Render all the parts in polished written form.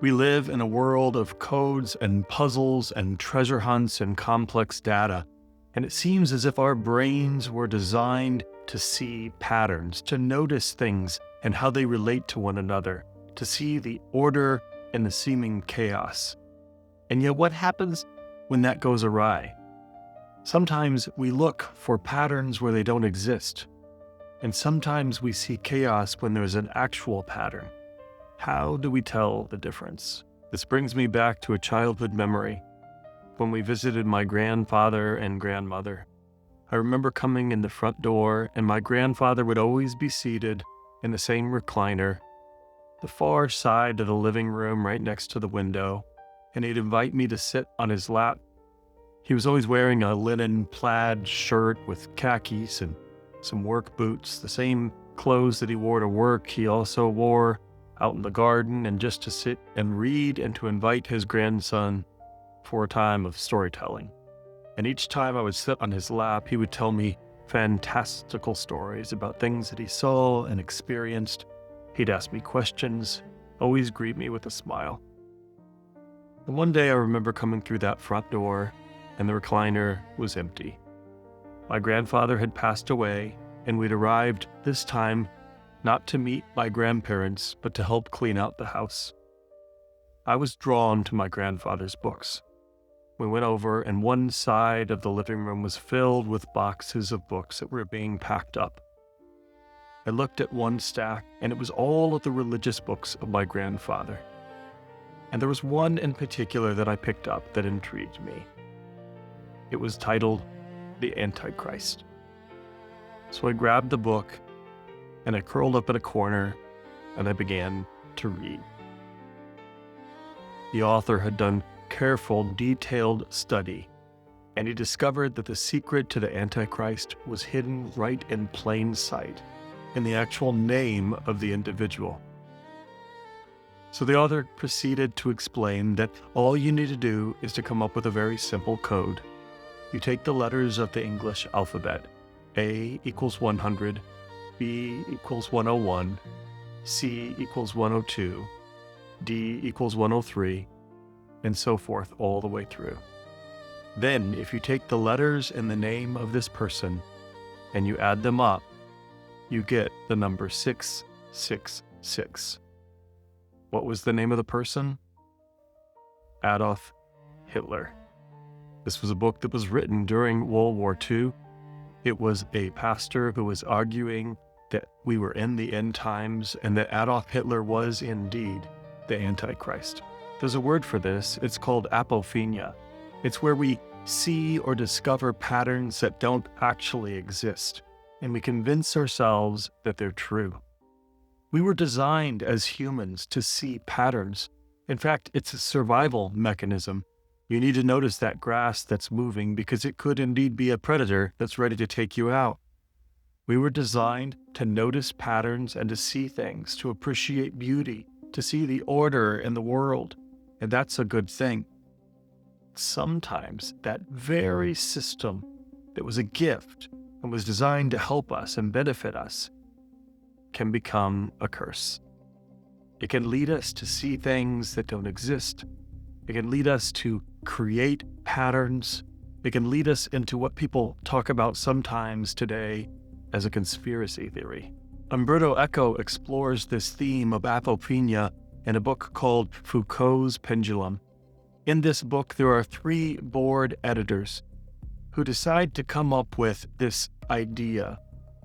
We live in a world of codes and puzzles and treasure hunts and complex data, and it seems as if our brains were designed to see patterns, to notice things and how they relate to one another, to see the order and the seeming chaos. And yet what happens when that goes awry? Sometimes we look for patterns where they don't exist, and sometimes we see chaos when there's an actual pattern. How do we tell the difference? This brings me back to a childhood memory when we visited my grandfather and grandmother. I remember coming in the front door, and my grandfather would always be seated in the same recliner, the far side of the living room right next to the window, and he'd invite me to sit on his lap. He was always wearing a linen plaid shirt with khakis and some work boots, the same clothes that he wore to work he also wore out in the garden, and just to sit and read and to invite his grandson for a time of storytelling. And each time I would sit on his lap, he would tell me fantastical stories about things that he saw and experienced. He'd ask me questions, always greet me with a smile. And one day I remember coming through that front door, and the recliner was empty. My grandfather had passed away, and we'd arrived this time not to meet my grandparents, but to help clean out the house. I was drawn to my grandfather's books. We went over, and one side of the living room was filled with boxes of books that were being packed up. I looked at one stack, and it was all of the religious books of my grandfather. And there was one in particular that I picked up that intrigued me. It was titled The Antichrist. So I grabbed the book, and I curled up in a corner, and I began to read. The author had done careful, detailed study, and he discovered that the secret to the Antichrist was hidden right in plain sight, in the actual name of the individual. So the author proceeded to explain that all you need to do is to come up with a very simple code. You take the letters of the English alphabet, A equals 100, B equals 101, C equals 102, D equals 103, and so forth all the way through. Then, if you take the letters and the name of this person and you add them up, you get the number 666. What was the name of the person? Adolf Hitler. This was a book that was written during World War II. It was a pastor who was arguing that we were in the end times and that Adolf Hitler was indeed the Antichrist. There's a word for this. It's called Apophenia. It's where we see or discover patterns that don't actually exist, and we convince ourselves that they're true. We were designed as humans to see patterns. In fact, it's a survival mechanism. You need to notice that grass that's moving because it could indeed be a predator that's ready to take you out. We were designed to notice patterns and to see things, to appreciate beauty, to see the order in the world, and that's a good thing. Sometimes that very system that was a gift and was designed to help us and benefit us can become a curse. It can lead us to see things that don't exist. It can lead us to create patterns. It can lead us into what people talk about sometimes today as a conspiracy theory. Umberto Eco explores this theme of apophenia in a book called Foucault's Pendulum. In this book, there are 3 bored editors who decide to come up with this idea.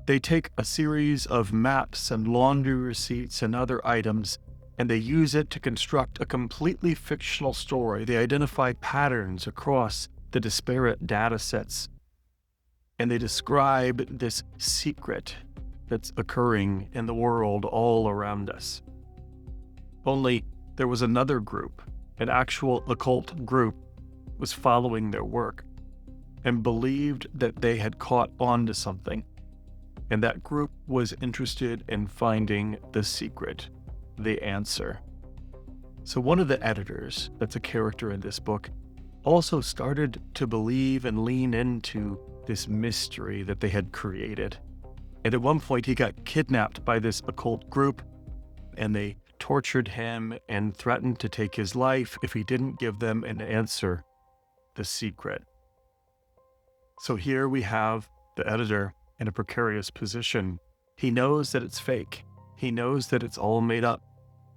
They take a series of maps and laundry receipts and other items, and they use it to construct a completely fictional story. They identify patterns across the disparate data sets, and they describe this secret that's occurring in the world all around us. Only there was another group, an actual occult group, was following their work and believed that they had caught on to something. And that group was interested in finding the secret, the answer. So one of the editors, that's a character in this book, also started to believe and lean into this mystery that they had created. And at one point he got kidnapped by this occult group, and they tortured him and threatened to take his life if he didn't give them an answer, the secret. So here we have the editor in a precarious position. He knows that it's fake. He knows that it's all made up.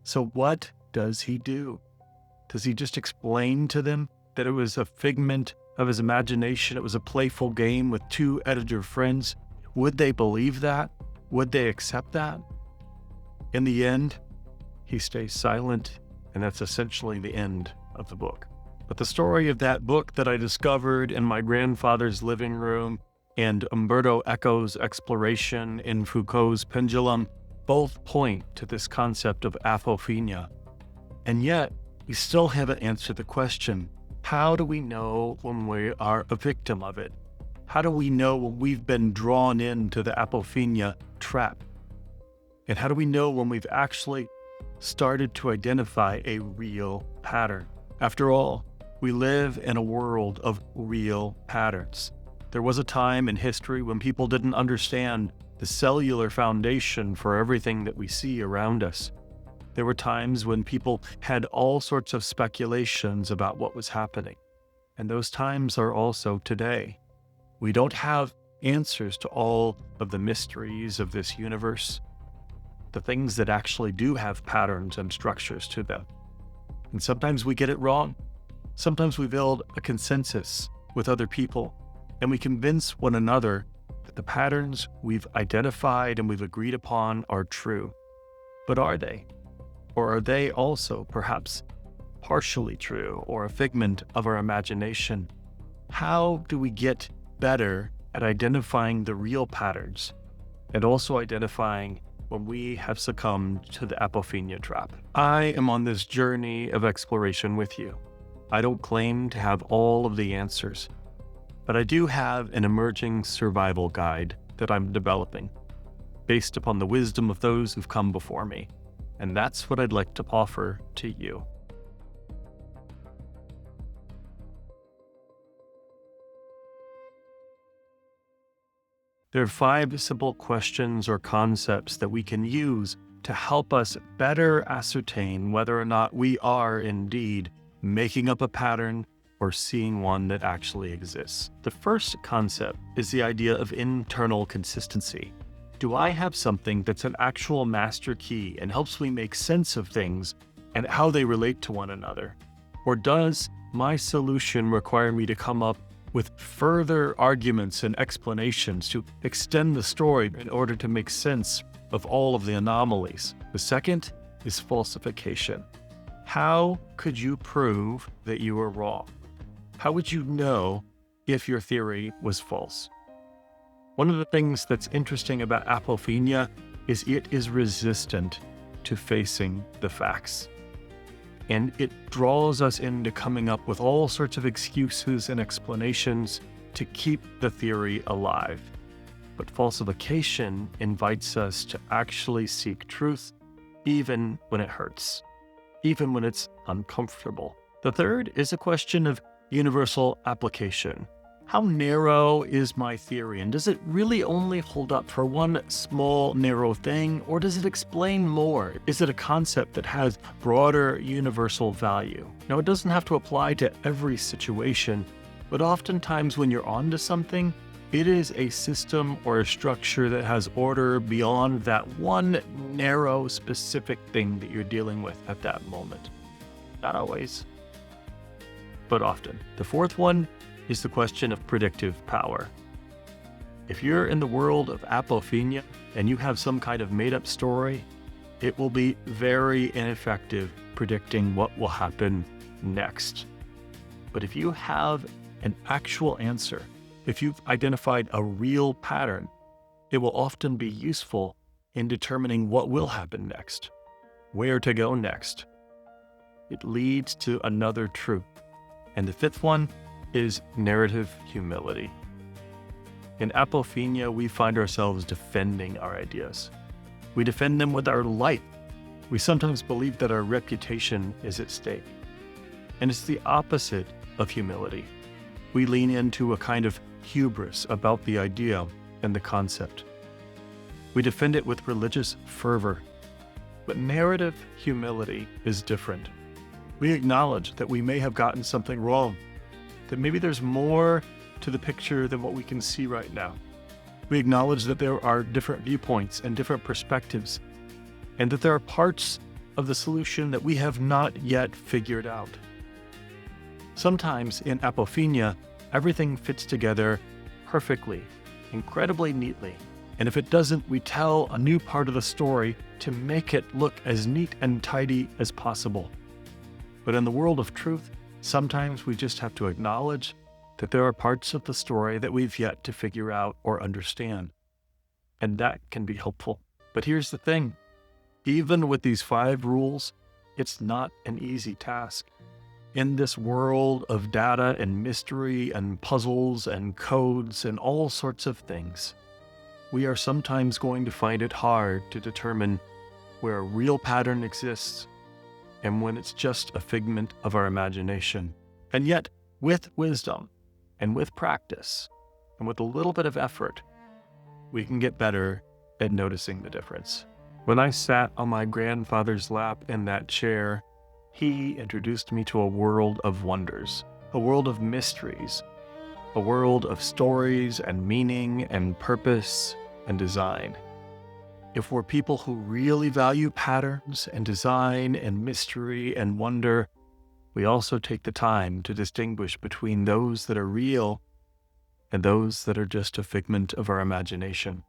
So what does he do? Does he just explain to them that it was a figment of his imagination? It was a playful game with two editor friends. Would they believe that? Would they accept that? In the end, he stays silent, and that's essentially the end of the book. But the story of that book that I discovered in my grandfather's living room and Umberto Eco's exploration in Foucault's Pendulum both point to this concept of apophenia. And yet, we still haven't answered the question, how do we know when we are a victim of it? How do we know when we've been drawn into the apophenia trap? And how do we know when we've actually started to identify a real pattern? After all, we live in a world of real patterns. There was a time in history when people didn't understand the cellular foundation for everything that we see around us. There were times when people had all sorts of speculations about what was happening. And those times are also today. We don't have answers to all of the mysteries of this universe, the things that actually do have patterns and structures to them. And sometimes we get it wrong. Sometimes we build a consensus with other people, and we convince one another that the patterns we've identified and we've agreed upon are true. But are they? Or are they also perhaps partially true or a figment of our imagination? How do we get better at identifying the real patterns and also identifying when we have succumbed to the apophenia trap? I am on this journey of exploration with you. I don't claim to have all of the answers, but I do have an emerging survival guide that I'm developing based upon the wisdom of those who've come before me. And that's what I'd like to offer to you. There are 5 simple questions or concepts that we can use to help us better ascertain whether or not we are indeed making up a pattern or seeing one that actually exists. The first concept is the idea of internal consistency. Do I have something that's an actual master key and helps me make sense of things and how they relate to one another? Or does my solution require me to come up with further arguments and explanations to extend the story in order to make sense of all of the anomalies? The second is falsification. How could you prove that you were wrong? How would you know if your theory was false? One of the things that's interesting about apophenia is it is resistant to facing the facts. And it draws us into coming up with all sorts of excuses and explanations to keep the theory alive. But falsification invites us to actually seek truth, even when it hurts, even when it's uncomfortable. The third is a question of universal application. How narrow is my theory, and does it really only hold up for one small, narrow thing, or does it explain more? Is it a concept that has broader universal value? Now, it doesn't have to apply to every situation, but oftentimes when you're onto something, it is a system or a structure that has order beyond that one narrow, specific thing that you're dealing with at that moment. Not always, but often. The fourth one is the question of predictive power. If you're in the world of apophenia and you have some kind of made-up story, it will be very ineffective predicting what will happen next. But if you have an actual answer, if you've identified a real pattern, it will often be useful in determining what will happen next, where to go next. It leads to another truth. And the fifth one is narrative humility. In apophenia, we find ourselves defending our ideas. We defend them with our life. We sometimes believe that our reputation is at stake. And it's the opposite of humility. We lean into a kind of hubris about the idea and the concept. We defend it with religious fervor. But narrative humility is different. We acknowledge that we may have gotten something wrong, that maybe there's more to the picture than what we can see right now. We acknowledge that there are different viewpoints and different perspectives, and that there are parts of the solution that we have not yet figured out. Sometimes in Apophenia, everything fits together perfectly, incredibly neatly. And if it doesn't, we tell a new part of the story to make it look as neat and tidy as possible. But in the world of truth, sometimes we just have to acknowledge that there are parts of the story that we've yet to figure out or understand. And that can be helpful. But here's the thing. Even with these 5 rules, it's not an easy task. In this world of data and mystery and puzzles and codes and all sorts of things, we are sometimes going to find it hard to determine where a real pattern exists and when it's just a figment of our imagination. And yet, with wisdom and with practice and with a little bit of effort, we can get better at noticing the difference. When I sat on my grandfather's lap in that chair, he introduced me to a world of wonders, a world of mysteries, a world of stories and meaning and purpose and design. If we're people who really value patterns and design and mystery and wonder, we also take the time to distinguish between those that are real and those that are just a figment of our imagination.